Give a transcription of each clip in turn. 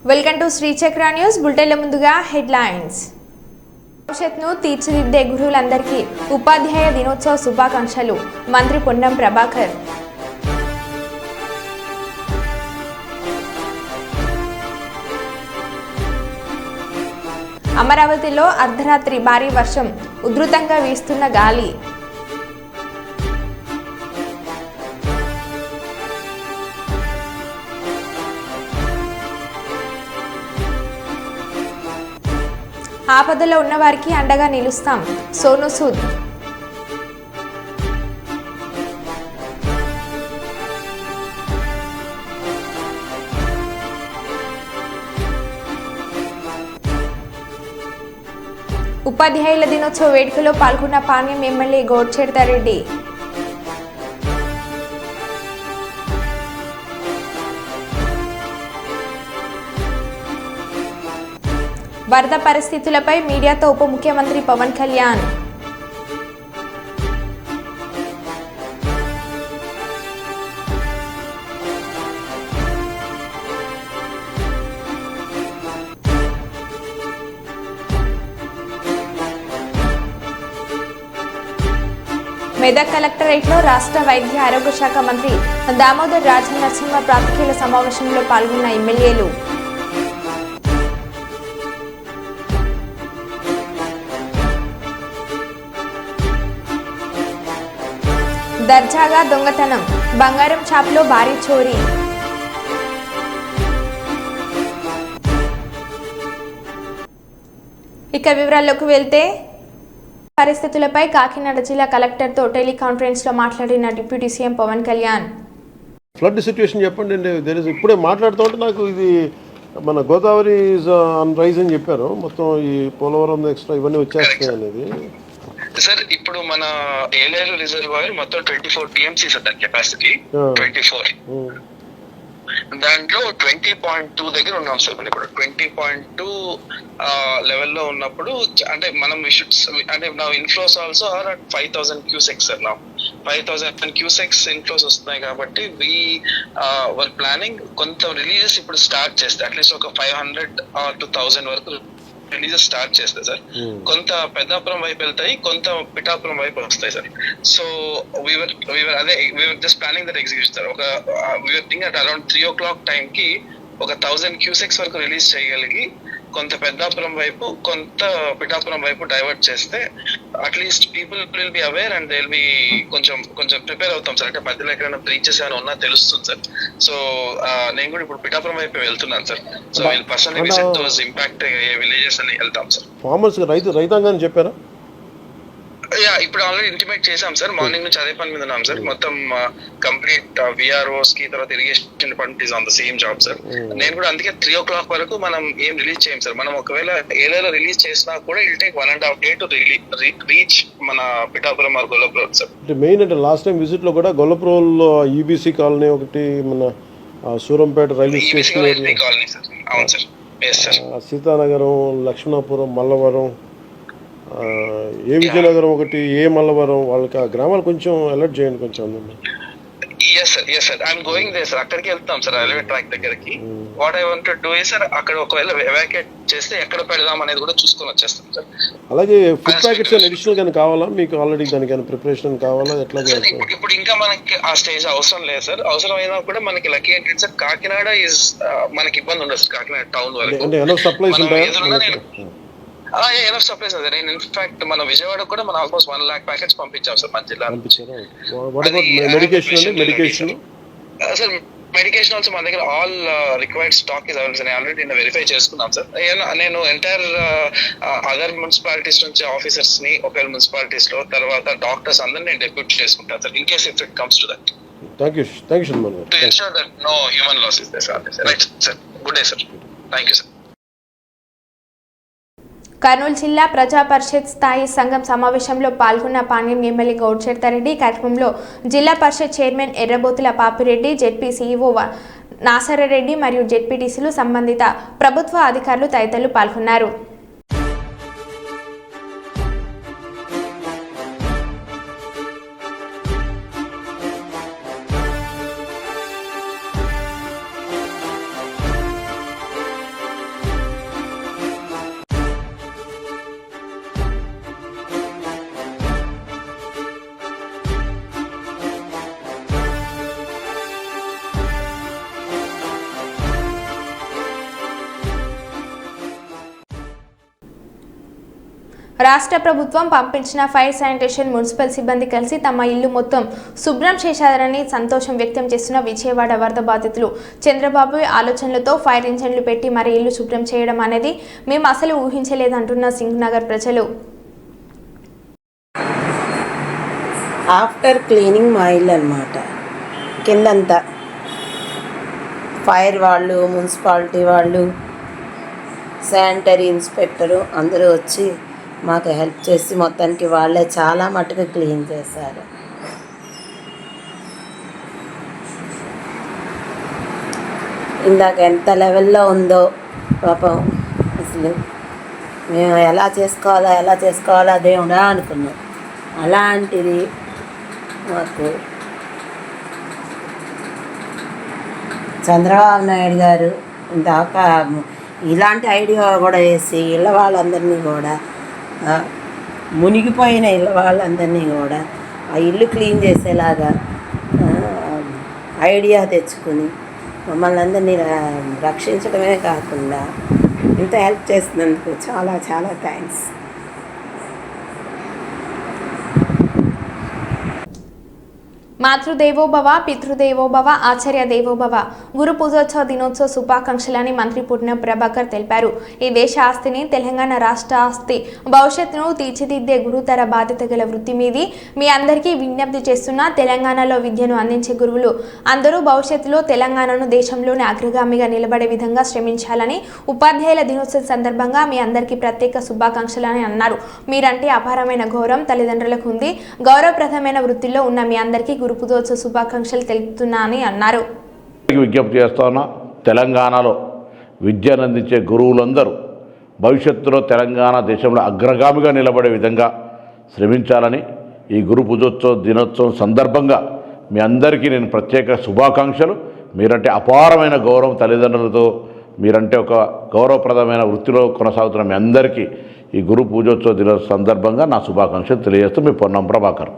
Welcome to Shri చక్ర news బులెటిన్ల ముందుగా headlines. భవిష్యత్తును తీర్చిదిద్దే గురువులందరికీ ఉపాధ్యాయ దినోత్సవ శుభాకాంక్షలు. మంత్రి పొన్నం ప్రభాకర్. అమరావతిలో అర్ధరాత్రి భారీ వర్షం, ఉధృతంగా వీస్తున్న గాలి. ఆపదలో ఉన్న వారికి అండగా నిలుస్తాం. సోను సూద్. ఉపాధ్యాయుల దినోత్సవ వేడుకలో పాల్గొన్న పాణ్యం ఎమ్మెల్యే గోడ్చేడతారెడ్డి. వరద పరిస్థితులపై మీడియాతో ఉప ముఖ్యమంత్రి పవన్ కళ్యాణ్. మెదక్ కలెక్టరేట్లో రాష్ట్ర వైద్య ఆరోగ్య శాఖ మంత్రి దామోదర్ రాజనరసింహ ప్రాతినిధ్య సమావేశంలో పాల్గొన్న ఎమ్మెల్యేలు. దర్జాగా దొంగతనం, బంగారం షాపులో భారీ చోరీ. ఇక వివరాల్లోకి వెళ్తే, పరిస్థితులపై కాకినాడ జిల్లా కలెక్టర్తో టెలికాన్ఫరెన్స్ లో మాట్లాడిన deputy CM Pawan Kalyan. Flood situation చెప్పండి. ఇప్పుడే మాట్లాడుతూ ఉంటే నాకు ఇది మన గోదావరి ఆన్ రైజ్ అని చెప్పారు. మొత్తం ఈ పోలవరం ఎక్స్ట్రా ఇవన్నీ వచ్చేస్తాయి అనేది. సార్ ఇప్పుడు మన ఏలేరు రిజర్వాయర్ మొత్తం 24 TMC సార్ దాని కెపాసిటీ 24. దాంట్లో 20.2 దగ్గర ఉన్నాం సార్. మనం ఇప్పుడు 20.2 లెవెల్లో ఉన్నప్పుడు అంటే మనం అంటే నా inflows also are at 5000 cusecs sir. నా 5000 క్యూసెక్స్ ఇన్ఫ్లోస్ వస్తున్నాయి కాబట్టి వర్ ప్లానింగ్ కొంత రిలీజెస్ ఇప్పుడు స్టార్ట్ చేస్తే అట్లీస్ట్ ఒక 500 to 1000 వరకు రిలీజెస్ స్టార్ట్ చేస్తే సార్. కొంత పెద్దాపురం వైపు వెళ్తాయి, కొంత పిఠాపురం వైపు వస్తాయి sir. So we are just planning that execution sir. We are think at around 3 o'clock time కి ఒక 1000 క్యూసెక్స్ వరకు రిలీజ్ చేయగలిగి కొంత పెద్దాపురం వైపు కొంత పిఠాపురం వైపు డైవర్ట్ చేస్తే at least people will be aware and they will be కొంచెం ప్రిపేర్ అవుతాం సార్. అంటే మధ్యలో ఎక్కడైనా బ్రీచెస్ ఏమైనా ఉన్నా తెలుస్తుంది సార్. సో నేను కూడా ఇప్పుడు పిఠాపురం వైపు వెళ్తున్నాను సార్. సో వీళ్ళు పర్సనలీ విజిట్ దోస్ ఇంపాక్ట్ అయ్యే విలేజెస్ అని వెళ్తాం సార్. ఫార్మర్స్ రైతాంగాన్ని చెప్పారా? ఇప్పుడు ఆల్రెడీ ఇంటిమేట్ చేసాం సార్. మార్నింగ్ నుంచి అదే పని మీద ఉన్నాం సార్. మొత్తం కంప్లీట్ విఆర్ఓస్ కి, తర్వాత irrigation department is on the same job sir. నేను కూడా అందుకే 3 o'clock వరకు మనం ఏం రిలీజ్ చేయం సార్. మనం ఒకవేళ ఏలేలో రిలీజ్ చేసినా కూడా it'll take 1.5 days to reach మన Pithapuram or Gollapuram sir. Main అంటే లాస్ట్ టైం విజిట్ లో కూడా గొల్లపురంలో ఈబీసీ కాలనీ ఒకటి, మన Surampeta railway station colony sir. అవును సార్. సీతానగరం, లక్ష్మణాపురం, మల్లవరం, ఏ విజయనగరం ఒకటి, ఏ మల్లవరం, వాళ్ళకి ఆ గ్రామాలు కొంచెం అలర్ట్ చేయండి కొంచెం. Yes sir I'm going there sir. అక్కడికి వెళ్తాం సార్, రైల్వే ట్రాక్ దగ్గరికి. What I want to do is sir, అక్కడ ఒకవేళ ఎవాక్యుయేట్ చేస్తే ఎక్కడ పెడదాం అనేది కూడా చూసుకొని వచ్చేస్తాం సార్. అలాగే ఫుడ్ ప్యాకెట్స్ అడిషనల్ గానీ కావాలా మీకు? ఆల్రెడీ దానికైనా ప్రిపరేషన్ కావాలా? ఎట్లా? ఇప్పుడు ఇంకా మనకి ఆ స్టేజ్ అవసరం లేదు సార్. అవసరం అయినా కూడా మనకి లక్కీ ఏంటంటే సార్, కాకినాడ ఇస్ మనకి ఇబ్బంది ఉండదు సార్. కాకినాడ టౌన్ వరకు అంటే ఎనఫ్ సప్లైస్ ఉంటాయా? ఎనఫ్ సప్లైస్ అదే. నేను ఇన్ఫాక్ట్ మన విజయవాడ కూడా మనం ఆల్మోస్ట్ 1 lakh ప్యాకెట్స్ పంపించాం సార్ మన జిల్లా. సార్ మెడికేషన్ ఆల్సో మన దగ్గర all required stock is available sir. Already నేను వెరిఫై చేసుకున్నాం సార్. నేను ఎంటైర్ అదర్ మున్సిపాలిటీస్ నుంచి ఆఫీసర్స్ ని, ఒకవేళ మున్సిపాలిటీస్ లో తర్వాత డాక్టర్స్ అందరినీ నేను డెప్యూట్ చేసుకుంటాను sir, in case if it comes to that. Thank you Shriman. To ensure that no human loss is there, sir. Right sir. Good day sir. Thank you sir. Kurnool జిల్లా ప్రజా పరిషత్ స్థాయి సంఘం సమావేశంలో పాల్గొన్న పాణ్యం ఎమ్మెల్యే గౌడ్చేడతారెడ్డి. కార్యక్రమంలో జిల్లా parishad chairman Errabothula Papireddy, ZP CEO Nasarareddy మరియు జెడ్పీటీసీలు, సంబంధిత ప్రభుత్వ అధికారులు తదితరులు పాల్గొన్నారు. రాష్ట్ర ప్రభుత్వం పంపించిన ఫైర్ శానిటేషన్ మున్సిపల్ సిబ్బంది కలిసి తమ ఇల్లు మొత్తం శుభ్రం చేశారని సంతోషం వ్యక్తం చేస్తున్న విజయవాడ వరద బాధితులు. చంద్రబాబు ఆలోచనలతో ఫైర్ ఇంజన్లు పెట్టి మరి ఇల్లు శుభ్రం చేయడం అనేది మేము అసలు ఊహించలేదంటున్న సింగ్ నగర్ ప్రజలు. ఆఫ్టర్ క్లీనింగ్ మా ఇల్లు అనమాట. కిందంతా ఫైర్ వాళ్ళు, మున్సిపాలిటీ వాళ్ళు, శానిటరీ ఇన్స్పెక్టరు అందరూ వచ్చి మాకు హెల్ప్ చేసి మొత్తానికి వాళ్ళే చాలా మటుకు క్లీన్ చేశారు. ఇందాక ఎంత లెవెల్లో ఉందో పాపం, అసలు మేము ఎలా చేసుకోవాలా దేవుడా అనుకున్నాం. అలాంటిది మాకు చంద్రబాబు నాయుడు గారు ఇందాక ఇలాంటి ఐడియా కూడా వేసి ఇళ్ళ వాళ్ళందరినీ కూడా, మునిగిపోయిన ఇళ్ళ వాళ్ళందరినీ కూడా ఆ ఇల్లు క్లీన్ చేసేలాగా ఐడియా తెచ్చుకుని మమ్మల్ని అందరినీ రక్షించడమే కాకుండా ఇంత హెల్ప్ చేసినందుకు చాలా చాలా థ్యాంక్స్. మాతృదేవోభవ, పితృదేవోభవ, ఆచార్య దేవోభవ గురు పూజోత్సవ దినోత్సవ శుభాకాంక్షలని మంత్రి పుట్టిన ప్రభాకర్ తెలిపారు. ఈ దేశ ఆస్తిని, తెలంగాణ రాష్ట్ర ఆస్తి భవిష్యత్తును తీర్చిదిద్దే గురుతర బాధ్యత గల వృత్తి మీది మీ అందరికీ విజ్ఞప్తి చేస్తున్న తెలంగాణలో విద్యను అందించే గురువులు అందరూ భవిష్యత్తులో తెలంగాణను దేశంలోని అగ్రగామిగా నిలబడే విధంగా శ్రమించాలని ఉపాధ్యాయుల దినోత్సవం సందర్భంగా మీ అందరికీ ప్రత్యేక శుభాకాంక్షలని అన్నారు. మీరంటే అపారమైన గౌరవం తల్లిదండ్రులకు ఉంది. గౌరవప్రదమైన వృత్తిలో ఉన్న మీ అందరికీ గురు పూజోత్సవ శుభాకాంక్షలు తెలుపుతున్నానని అన్నారు. విజ్ఞప్తి చేస్తున్నా, తెలంగాణలో విద్యను అందించే గురువులందరూ భవిష్యత్తులో తెలంగాణ దేశంలో అగ్రగామిగా నిలబడే విధంగా శ్రమించాలని ఈ గురు పూజోత్సవ దినోత్సవం సందర్భంగా మీ అందరికీ నేను ప్రత్యేక శుభాకాంక్షలు. మీరంటే అపారమైన గౌరవం తల్లిదండ్రులతో, మీరంటే ఒక గౌరవప్రదమైన వృత్తిలో కొనసాగుతున్న మీ అందరికీ ఈ గురు పూజోత్సవ దినోత్సవ సందర్భంగా నా శుభాకాంక్షలు తెలియజేస్తూ మీ పొన్నం ప్రభాకర్.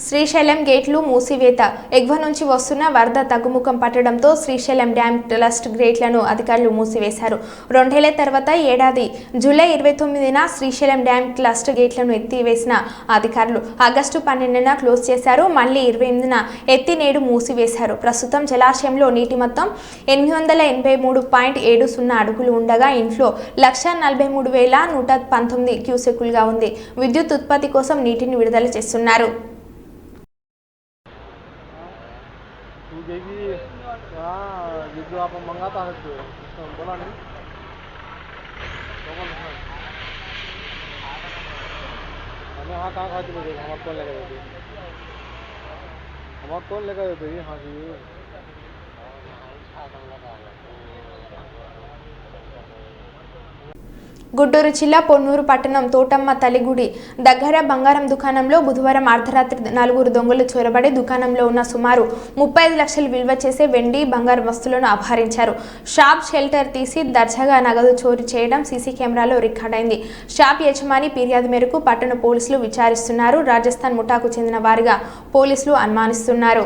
శ్రీశైలం గేట్లు మూసివేత. ఎగువ నుంచి వస్తున్న వరద తగ్గుముఖం పట్టడంతో శ్రీశైలం డ్యామ్ ట్రస్ట్ గేట్లను అధికారులు మూసివేశారు. 2 ఏళ్ల తర్వాత ఏడాది జూలై 29న శ్రీశైలం డ్యామ్ ట్రస్ట్ గేట్లను ఎత్తివేసిన అధికారులు ఆగస్టు 12న క్లోజ్ చేశారు. మళ్లీ 28న ఎత్తి నేడు మూసివేశారు. ప్రస్తుతం జలాశయంలో నీటి మొత్తం 883.70 అడుగులు ఉండగా ఇంట్లో 1,43,119 క్యూసెక్కులుగా ఉంది. విద్యుత్ ఉత్పత్తి కోసం నీటిని విడుదల చేస్తున్నారు. आप मंगाता है तो बोला नहीं हमें हाँ कहाँ खाती बोले हमारे कौन लगा देते हमारे कौन लगा देते हाँ जी గుంటూరు జిల్లా పొన్నూరు పట్టణం తోటమ్మ తల్లిగుడి దగ్గర బంగారం దుకాణంలో బుధవారం అర్ధరాత్రి 4 దొంగలు చొరబడి దుకాణంలో ఉన్న సుమారు 35 లక్షలు విలువ చేసే వెండి, బంగారు వస్తువులను అపహరించారు. షాప్ షెల్టర్ తీసి దర్జాగా నగదు చోరీ చేయడం సీసీ కెమెరాలో రికార్డైంది. షాప్ యజమాని ఫిర్యాదు మేరకు పట్టణ పోలీసులు విచారిస్తున్నారు. రాజస్థాన్ ముఠాకు చెందిన వారిగా పోలీసులు అనుమానిస్తున్నారు.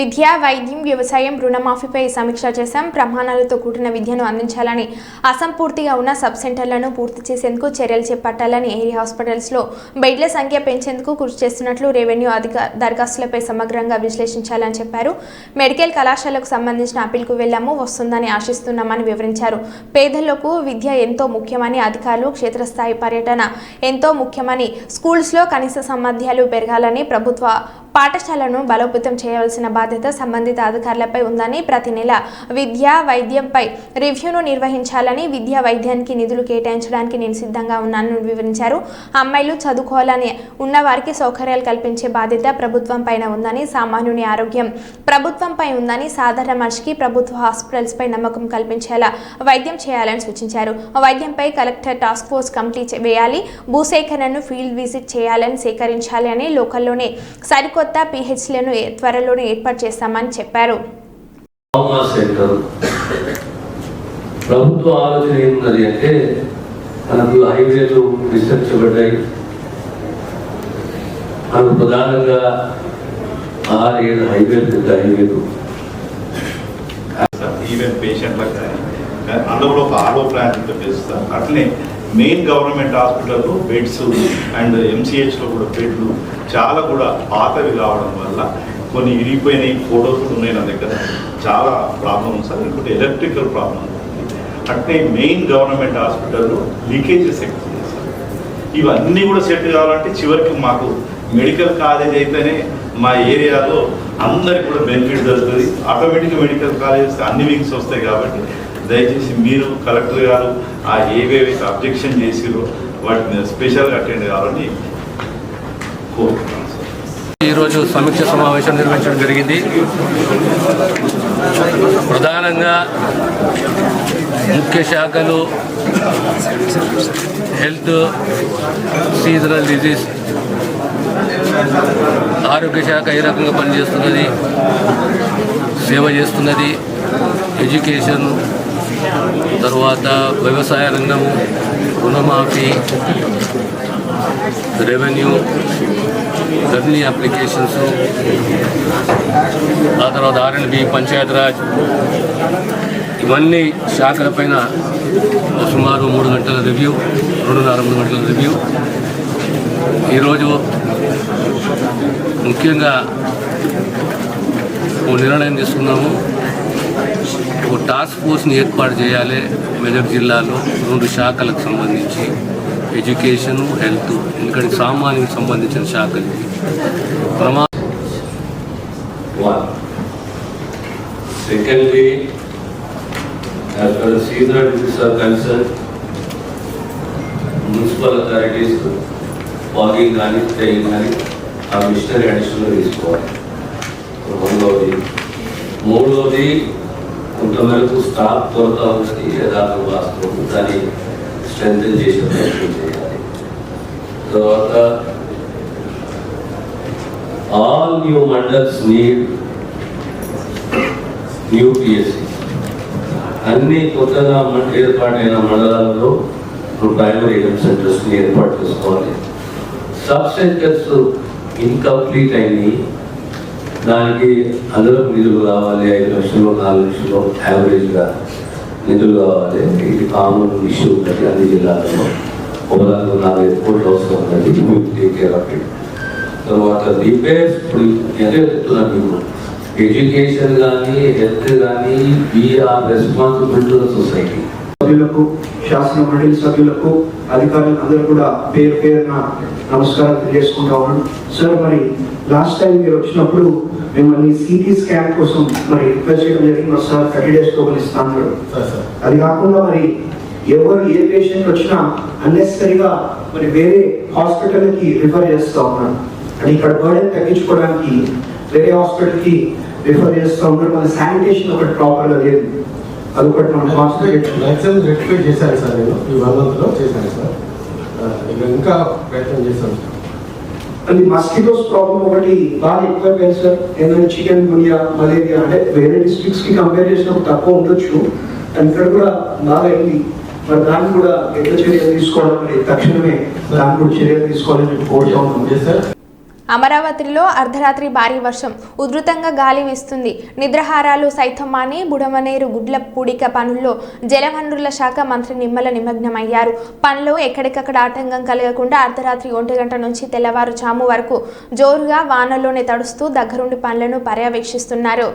విద్య, వైద్యం, వ్యవసాయం, రుణమాఫీపై సమీక్ష చేశాం. ప్రమాణాలతో కూడిన విద్యను అందించాలని, అసంపూర్తిగా ఉన్న సబ్ సెంటర్లను పూర్తి చేసేందుకు చర్యలు చేపట్టాలని, ఏరియా హాస్పిటల్స్లో బెడ్ల సంఖ్య పెంచేందుకు కృషి చేస్తున్నట్లు రెవెన్యూ దరఖాస్తులపై సమగ్రంగా విశ్లేషించాలని చెప్పారు. మెడికల్ కళాశాలకు సంబంధించిన అప్పీల్కు వెళ్లాము, వస్తుందని ఆశిస్తున్నామని వివరించారు. పేదలకు విద్య ఎంతో ముఖ్యమని, అధికారులు క్షేత్రస్థాయి పర్యటన ఎంతో ముఖ్యమని, స్కూల్స్లో కనీస సామర్థ్యాలు పెరగాలని, ప్రభుత్వ పాఠశాలను బలోపేతం చేయవలసిన బాధ్యత సంబంధిత అధికారులపై ఉందని, ప్రతి నెల విద్యా వైద్యంపై రివ్యూను నిర్వహించాలని, విద్యా వైద్యానికి నిధులు కేటాయించడానికి నేను సిద్ధంగా ఉన్నానని వివరించారు. అమ్మాయిలు చదువుకోవాలని ఉన్న వారికి సౌకర్యాలు కల్పించే బాధ్యత ప్రభుత్వం పైన ఉందని, సామాన్యుని ఆరోగ్యం ప్రభుత్వంపై ఉందని, సాధారణ మనిషికి ప్రభుత్వ హాస్పిటల్స్పై నమ్మకం కల్పించేలా వైద్యం చేయాలని సూచించారు. వైద్యంపై కలెక్టర్ టాస్క్ ఫోర్స్ కమిటీ వేయాలి, భూసేకరణను ఫీల్డ్ విజిట్ చేయాలని, సేకరించాలి అని, లోకల్లోనే సరికొత్త పిహెచ్లను త్వరలోనే ఏర్పాటు చేస్తామని చెప్పారు. ప్రభుత్వ ఆలోచన ఏమున్నది అంటే మనకు హైవేలు విస్తరించబడ్డాయి. మనకు ప్రధానంగా 6-7 హైవేలు, పెద్ద హైవేలు. ఈవెన్ పేషెంట్లకు కానీ అందులో ఒక ఆర్ఓ ప్లాంట్ చేస్తాం. అట్లనే మెయిన్ గవర్నమెంట్ హాస్పిటల్లో బెడ్స్ అండ్ ఎంసీహెచ్లో కూడా బెడ్లు చాలా కూడా పాతవి కావడం వల్ల కొన్ని ఇరిగిపోయినాయి. ఫోటోస్ కూడా ఉన్నాయి నా దగ్గర. చాలా ప్రాబ్లమ్స్ సార్. ఇంకోటి ఎలక్ట్రికల్ ప్రాబ్లమ్. అట్లే మెయిన్ గవర్నమెంట్ హాస్పిటల్లో లీకేజెస్ ఎక్కువ సార్. ఇవన్నీ కూడా సెట్ కావాలంటే చివరికి మాకు మెడికల్ కాలేజ్ అయితేనే మా ఏరియాలో అందరికి కూడా బెనిఫిట్ జరుగుతుంది. ఆటోమేటిక్గా మెడికల్ కాలేజెస్ అన్ని వింగ్స్ వస్తాయి. కాబట్టి దయచేసి మీరు కలెక్టర్ గారు ఆ ఏవేవైతే అబ్జెక్షన్ చేసిరో వాటిని స్పెషల్గా అటెండ్ కావాలని కోరుతున్నాను సార్. ఈరోజు సమీక్ష సమావేశం నిర్వహించడం జరిగింది. ప్రధానంగా ముఖ్య శాఖలు హెల్త్, సీజనల్ డిజీజ్, ఆరోగ్య శాఖ ఏ రకంగా పనిచేస్తున్నది, సేవ చేస్తున్నది, ఎడ్యుకేషన్, తర్వాత వ్యవసాయ రంగము, రుణమాఫీ, రెవెన్యూ, రెవెన్యూ అప్లికేషన్స్, ఆ తర్వాత R&B, పంచాయతీరాజ్, ఇవన్నీ శాఖలపైన సుమారు 3 గంటల రివ్యూ, 2.5-3 గంటల రివ్యూ. ఈరోజు ముఖ్యంగా ఓ నిర్ణయం తీసుకున్నాము. ఒక టాస్క్ ఫోర్స్ని ఏర్పాటు చేయాలి మెదక్ జిల్లాలో 2 శాఖలకు సంబంధించి, ఎడ్యుకేషన్, హెల్త్. ఎందుకంటే సామాన్యునికి సంబంధించిన శాఖలు. Secondly, as far as seasonal diseases are concerned, municipal authorities walking కానీ ట్రైన్ కానీ ఆ మిషనరీ అడిషనల్ తీసుకోవాలి. మూడవది కొంతవరకు స్టాఫ్ కొరత ఉన్నది, యథార్థం వాస్తవం. దాన్ని స్ట్రెంథెన్ చేసే ప్రయత్నం చేయాలి. తర్వాత all new mandals need new PSC. అన్ని కొత్తగా ఏర్పాటైన మండలాల్లో ప్రైమరీ హెల్త్ సెంటర్స్ని ఏర్పాటు చేసుకోవాలి. సబ్ సెంటర్స్ ఇన్కంప్లీట్ అయినాయి. దానికి అందులో నిధులు కావాలి. 5 లక్షలు 4 లక్షలు యావరేజ్గా నిధులు కావాలి. ఇది కామన్ ఇష్యూ ఉన్నది అన్ని జిల్లాల్లో. 4-5 కోట్లు అవసరం ఉన్నది. Take care of it. తర్వాత రిపేర్స్ ఇప్పుడు ఎంత చెప్తున్నాను, ఎడ్యుకేషన్ కానీ హెల్త్ కానీ we're responsibility to the society. సభ్యులకు, శాసన మండలి సభ్యులకు, అధికారులకు అందరూ కూడా పేరు పేరున నమస్కారం తెలియజేసుకుంటా ఉన్నాను. సార్, మరి లాస్ట్ టైం మీరు వచ్చినప్పుడు మిమ్మల్ని సిటీ స్కాన్ కోసం మరి రిక్వెస్ట్ చేయడం జరిగింది. సార్ 30 days టోకెన్ ఇస్తాను. అది కాకుండా మరి ఎవరు ఏ పేషెంట్ వచ్చినా అన్నెసరీగా మరి వేరే హాస్పిటల్కి రిఫర్ చేస్తూ ఉన్నారు. అంటే ఇక్కడ బర్డెన్ తగ్గించుకోవడానికి వేరే హాస్పిటల్కి రిఫర్ చేస్తూ ఉన్నారు. మన శానిటేషన్ ఒకటి ప్రాపర్గా లేదు. అదొకటి మనం మ్యాక్సిమం రెక్టిఫై చేశాను సార్. నేను ఈ 1 monthలో చేశాను సార్. ఇంకా ప్రయత్నం చేశాను సార్. అది మస్కిటోస్ ప్రాబ్లం ఒకటి బాగా ఎక్కువైపోయింది సార్. ఏంటంటే చికెన్ గునియా, మలేరియా, అంటే వేరే డిస్ట్రిక్ట్స్కి కంపేర్ చేసినప్పుడు తక్కువ ఉండొచ్చు, కానీ ఇక్కడ కూడా బాగా అయింది. మరి దాన్ని కూడా ఎంత చర్యలు తీసుకోవడం, మరి తక్షణమే దాన్ని కూడా చర్యలు తీసుకోవాలని కోరుతా ఉన్నాం. సార్ అమరావతిలో అర్ధరాత్రి భారీ వర్షం, ఉధృతంగా గాలి వీస్తుంది. నిద్రాహారాలు సైతం మాని బుడమనేరు గుడ్ల పూడిక పనుల్లో జలవనరుల శాఖ మంత్రి నిమ్మల నిమగ్నమయ్యారు. పనులు ఎక్కడికక్కడ ఆటంకం కలగకుండా అర్ధరాత్రి 1 గంట నుంచి తెల్లవారుజాము వరకు జోరుగా వానల్లోనే తడుస్తూ దగ్గరుండి పనులను పర్యవేక్షిస్తున్నారు.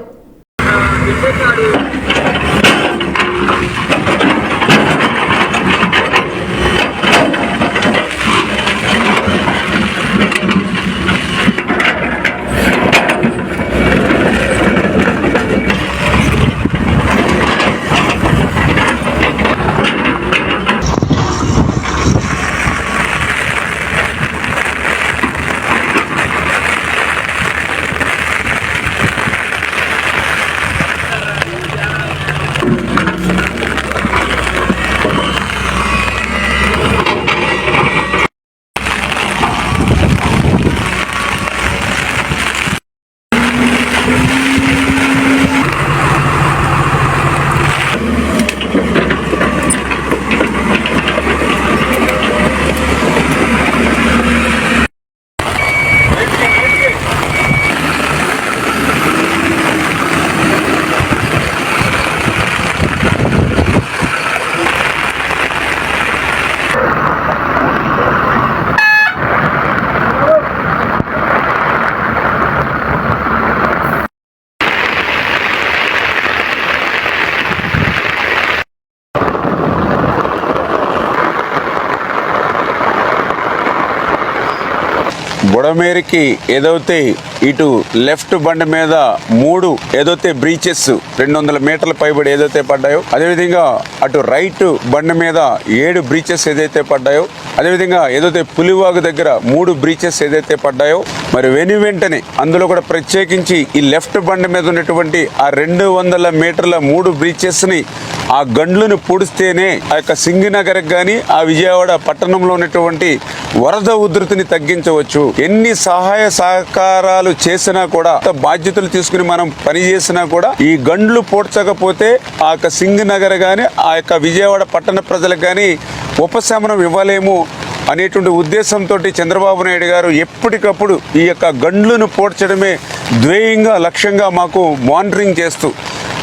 బుడమేరికి ఏదైతే ఇటు లెఫ్ట్ బండ్ మీద 3 ఏదైతే బ్రీచెస్ 200 మీటర్ల పైబడి ఏదైతే పడ్డాయో, అదేవిధంగా అటు రైట్ బండ్ మీద 7 బ్రీచెస్ ఏదైతే పడ్డాయో, అదేవిధంగా ఏదైతే పులివాగు దగ్గర 3 బ్రీచెస్ ఏదైతే పడ్డాయో, మరి వెంటనే అందులో కూడా ప్రత్యేకించి ఈ లెఫ్ట్ బండ్ మీద ఉన్నటువంటి ఆ 200 మీటర్ల 3 బ్రీచెస్ని ఆ గండ్లను పూడిస్తేనే ఆ యొక్క సింగినగర్కి కానీ ఆ విజయవాడ పట్టణంలో ఉన్నటువంటి వరద ఉధృతిని తగ్గించవచ్చు. ఎన్ని సహాయ సహకారాలు చేసినా కూడా, బాధ్యతలు తీసుకుని మనం పని చేసినా కూడా ఈ గండ్లు పూడ్చకపోతే ఆ యొక్క సింగినగర్ కానీ ఆ యొక్క విజయవాడ పట్టణ ప్రజలకు కానీ ఉపశమనం ఇవ్వలేము అనేటువంటి ఉద్దేశంతో చంద్రబాబు నాయుడు గారు ఎప్పటికప్పుడు ఈ యొక్క గండ్లను పూడ్చడమే ధ్యేయంగా లక్ష్యంగా మాకు మానిటరింగ్ చేస్తూ,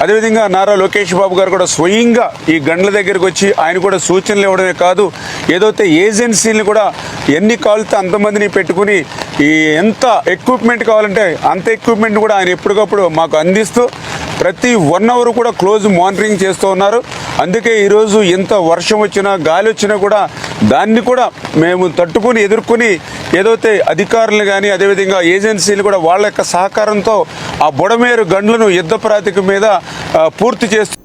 అదేవిధంగా నారా లోకేష్ బాబు గారు కూడా స్వయంగా ఈ గండ్ల దగ్గరికి వచ్చి ఆయన కూడా సూచనలు ఇవ్వడమే కాదు, ఏదైతే ఏజెన్సీలను కూడా ఎన్ని కావాలితే అంతమందిని పెట్టుకుని ఈ ఎంత ఎక్విప్మెంట్ కావాలంటే అంత ఎక్విప్మెంట్ కూడా ఆయన ఎప్పటికప్పుడు మాకు అందిస్తూ ప్రతి 1 అవర్ కూడా క్లోజ్ మానిటరింగ్ చేస్తూ ఉన్నారు. అందుకే ఈరోజు ఎంత వర్షం వచ్చినా గాలి వచ్చినా కూడా దాన్ని కూడా మేము తట్టుకుని ఎదుర్కొని ఏదైతే అధికారులు కానీ అదేవిధంగా ఏజెన్సీలు కూడా వాళ్ళ యొక్క సహకారంతో ఆ బుడమేరు గండ్లను యుద్ధ ప్రాతిపదిక మీద పూర్తి చేస్తూ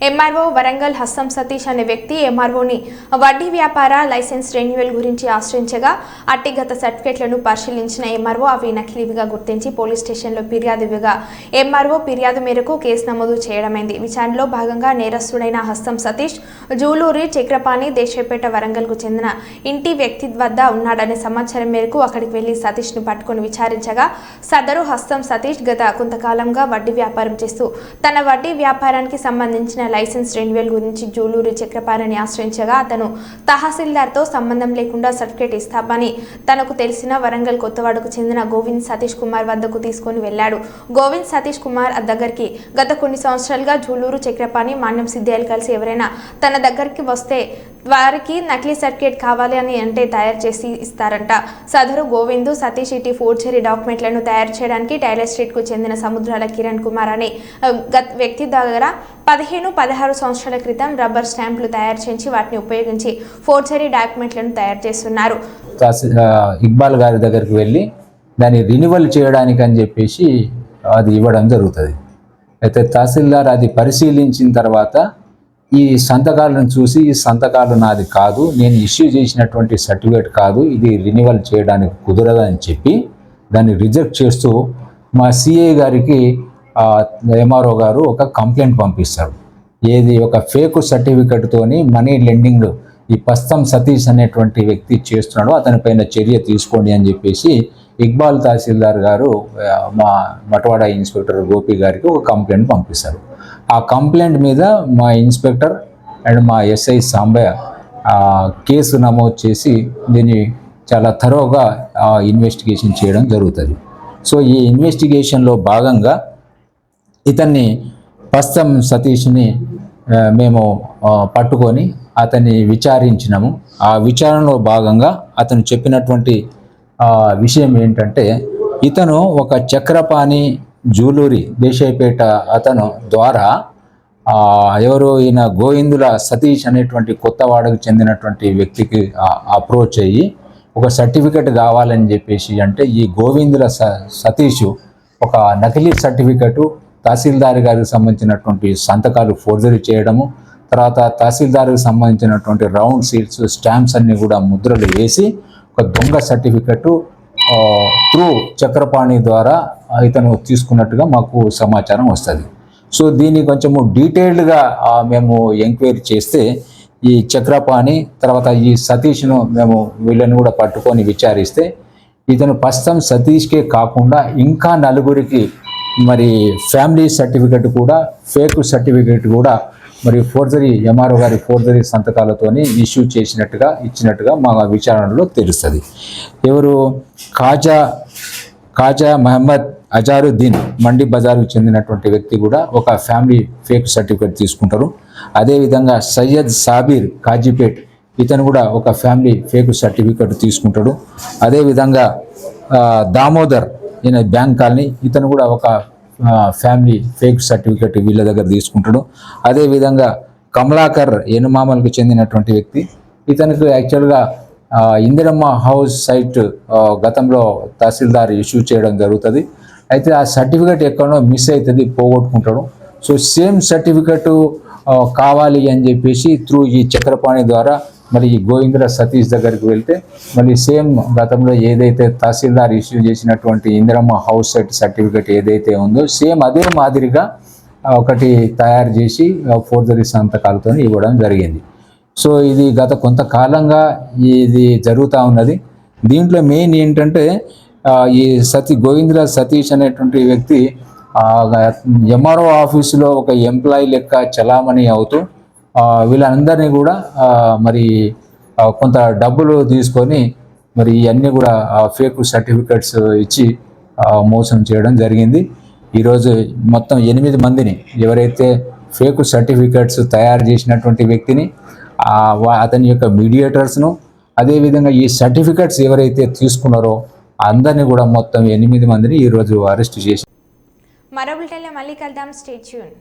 ఎంఆర్ఓ వరంగల్ హస్తం సతీష్ అనే వ్యక్తి ఎంఆర్ఓని వడ్డీ వ్యాపార లైసెన్స్ రెన్యువల్ గురించి ఆశ్రయించగా అట్టిగత సర్టిఫికెట్లను పరిశీలించిన ఎంఆర్ఓ అవి నకిలీవిగా గుర్తించి పోలీస్ స్టేషన్లో ఫిర్యాదుగా ఎంఆర్ఓ ఫిర్యాదు మేరకు కేసు నమోదు చేయడమైంది. విచారణలో భాగంగా నేరస్తుడైన హస్తం సతీష్ జూలూరి చక్రపాణి దేశపేట వరంగల్కు చెందిన ఇంటి వ్యక్తి వద్ద ఉన్నాడనే సమాచారం మేరకు అక్కడికి వెళ్లి సతీష్ను పట్టుకుని విచారించగా సదరు హస్తం సతీష్ గత కొంతకాలంగా వడ్డీ వ్యాపారం చేస్తూ తన వడ్డీ వ్యాపారానికి సంబంధించిన లైసెన్స్ రెన్యువల్ గురించి జూలూరి చక్రపాణిని ఆశ్రయించగా అతను తహసీల్దార్తో సంబంధం లేకుండా సర్టిఫికేట్ ఇస్తామని తనకు తెలిసిన వరంగల్ కొత్తవాడకు చెందిన గోవింద్ సతీష్ కుమార్ వద్దకు తీసుకుని వెళ్లాడు. గోవింద్ సతీష్ కుమార్ దగ్గరికి గత కొన్ని సంవత్సరాలుగా జూలూరు చక్రపాణి మాన్యం సిద్ధియాలు కలిసి ఎవరైనా తన దగ్గరికి వస్తే వారికి నకిలీ సర్టిఫికేట్ కావాలి అని అంటే తయారు చేసి ఇస్తారంట. సదరు గోవింద్ సతీష్ ఇటీ ఫోర్జరీ డాక్యుమెంట్లను తయారు చేయడానికి టైలర్ స్ట్రీట్కు చెందిన సముద్రాల కిరణ్ కుమార్ అనే వ్యక్తి దగ్గర 15-16 సంవత్సరాల క్రితం రబ్బర్ స్టాంపులు తయారు చేసి వాటిని ఉపయోగించి ఫోర్జరీ డాక్యుమెంట్లను తయారు చేస్తున్నారు. ఇక్బాల్ గారి దగ్గరికి వెళ్ళి దాన్ని రినివల్ చేయడానికి అని చెప్పేసి అది ఇవ్వడం జరుగుతుంది. అయితే తహసీల్దార్ అది పరిశీలించిన తర్వాత ఈ సంతకాలను చూసి ఈ సంతకాలు నాది కాదు, నేను ఇష్యూ చేసినటువంటి సర్టిఫికేట్ కాదు, ఇది రినివల్ చేయడానికి కుదరదని చెప్పి దాన్ని రిజెక్ట్ చేస్తూ మా సిఐ గారికి ఎంఆర్ఓ గారు ఒక కంప్లైంట్ పంపిస్తారు. ఏది ఒక ఫేక్ సర్టిఫికెట్తోని మనీ లెండింగ్ ఈ పస్తం సతీష్ అనేటువంటి వ్యక్తి చేస్తున్నాడు, అతనిపైన చర్య తీసుకోండి అని చెప్పేసి ఇక్బాల్ తహసీల్దార్ గారు మా మటవాడ ఇన్స్పెక్టర్ గోపి గారికి ఒక కంప్లైంట్ పంపిస్తారు. ఆ కంప్లైంట్ మీద మా ఇన్స్పెక్టర్ అండ్ మా ఎస్ఐ సాంబయ్య కేసు నమోదు చేసి దీన్ని చాలా థరోగా ఇన్వెస్టిగేషన్ చేయడం జరుగుతుంది. సో ఈ ఇన్వెస్టిగేషన్లో భాగంగా ఇతన్ని పస్తం సతీష్ని మేము పట్టుకొని అతన్ని విచారించినాము. ఆ విచారణలో భాగంగా అతను చెప్పినటువంటి విషయం ఏంటంటే, ఇతను ఒక చక్రపాణి జ్యువెలరీ దేశాయిపేట అతను ద్వారా ఎవరు ఈయన గోవిందుల సతీష్ అనేటువంటి కొత్తవాడకు చెందినటువంటి వ్యక్తికి అప్రోచ్ అయ్యి ఒక సర్టిఫికెట్ కావాలని చెప్పేసి అంటే ఈ గోవిందుల సతీష్ ఒక నకిలీ సర్టిఫికెటు తహసీల్దార్ గారికి సంబంధించినటువంటి సంతకాలు ఫోర్జరీ చేయడము, తర్వాత తహసీల్దార్కి సంబంధించినటువంటి రౌండ్ సీట్స్ స్టాంప్స్ అన్నీ కూడా ముద్రలు వేసి ఒక దొంగ సర్టిఫికెటు త్రూ చక్రపాణి ద్వారా ఇతను తీసుకున్నట్టుగా మాకు సమాచారం వస్తుంది. సో దీన్ని కొంచెము డీటెయిల్డ్గా మేము ఎంక్వైరీ చేస్తే ఈ చక్రపాణి తర్వాత ఈ సతీష్ను మేము వీళ్ళని కూడా పట్టుకొని విచారిస్తే ఇతను పస్తం సతీష్కే కాకుండా ఇంకా నలుగురికి మరి ఫ్యామిలీ సర్టిఫికెట్ కూడా ఫేక్ సర్టిఫికెట్ కూడా మరి ఫోర్జరీ ఎంఆర్ఓ గారి ఫోర్జరీ సంతకాలతోని ఇష్యూ ఇచ్చినట్టుగా మా విచారణలో తెలుస్తుంది. ఎవరు ఖాజా మహమ్మద్ అజారుద్దీన్ మండి బజార్కు చెందినటువంటి వ్యక్తి కూడా ఒక ఫ్యామిలీ ఫేక్ సర్టిఫికేట్ తీసుకుంటారు. అదేవిధంగా సయ్యద్ సాబీర్ కాజీపేట్ ఇతను కూడా ఒక ఫ్యామిలీ ఫేక్ సర్టిఫికేట్ తీసుకుంటాడు. అదేవిధంగా దామోదర్ ఈయన బ్యాంక్ కాలనీ ఇతను కూడా ఒక ఫ్యామిలీ ఫేక్ సర్టిఫికేట్ వీళ్ళ దగ్గర తీసుకుంటాడు. అదేవిధంగా కమలాకర్ ఎనుమామలకు చెందినటువంటి వ్యక్తి ఇతనికి యాక్చువల్గా ఇందిరమ్మ హౌస్ సైట్ గతంలో తహసీల్దార్ ఇష్యూ చేయడం జరుగుతుంది. అయితే ఆ సర్టిఫికేట్ ఎక్కడో మిస్ అవుతుంది, పోగొట్టుకుంటాడు. సో సేమ్ సర్టిఫికేటు కావాలి అని చెప్పేసి త్రూ ఈ చక్రపాణి ద్వారా మరి ఈ గోవిందుల సతీష్ దగ్గరికి వెళ్తే మళ్ళీ సేమ్ గతంలో ఏదైతే తహసీల్దార్ ఇష్యూ చేసినటువంటి ఇందిరమ్మ హౌస్ సైట్ సర్టిఫికేట్ ఏదైతే ఉందో సేమ్ అదే మాదిరిగా ఒకటి తయారు చేసి ఫోర్జరీ సంతకాలతో ఇవ్వడం జరిగింది. సో ఇది గత కొంతకాలంగా ఇది జరుగుతూ ఉన్నది. దీంట్లో మెయిన్ ఏంటంటే ఈ గోవిందుల సతీష్ అనేటువంటి వ్యక్తి ఎంఆర్ఓ ఆఫీసులో ఒక ఎంప్లాయీ లెక్క చలామణి అవుతూ వీళ్ళందరినీ కూడా మరి కొంత డబ్బులు తీసుకొని మరి ఇవన్నీ కూడా ఫేక్ సర్టిఫికెట్స్ ఇచ్చి మోసం చేయడం జరిగింది. ఈరోజు మొత్తం 8 మందిని ఎవరైతే ఫేక్ సర్టిఫికెట్స్ తయారు చేసినటువంటి వ్యక్తిని అతని యొక్క మీడియేటర్స్ను అదేవిధంగా ఈ సర్టిఫికెట్స్ ఎవరైతే తీసుకున్నారో అందరినీ కూడా మొత్తం 8 మందిని ఈరోజు అరెస్ట్ చేసి మరో బులెటిన్లో మళ్ళీ కలుద్దాం. Stay tune.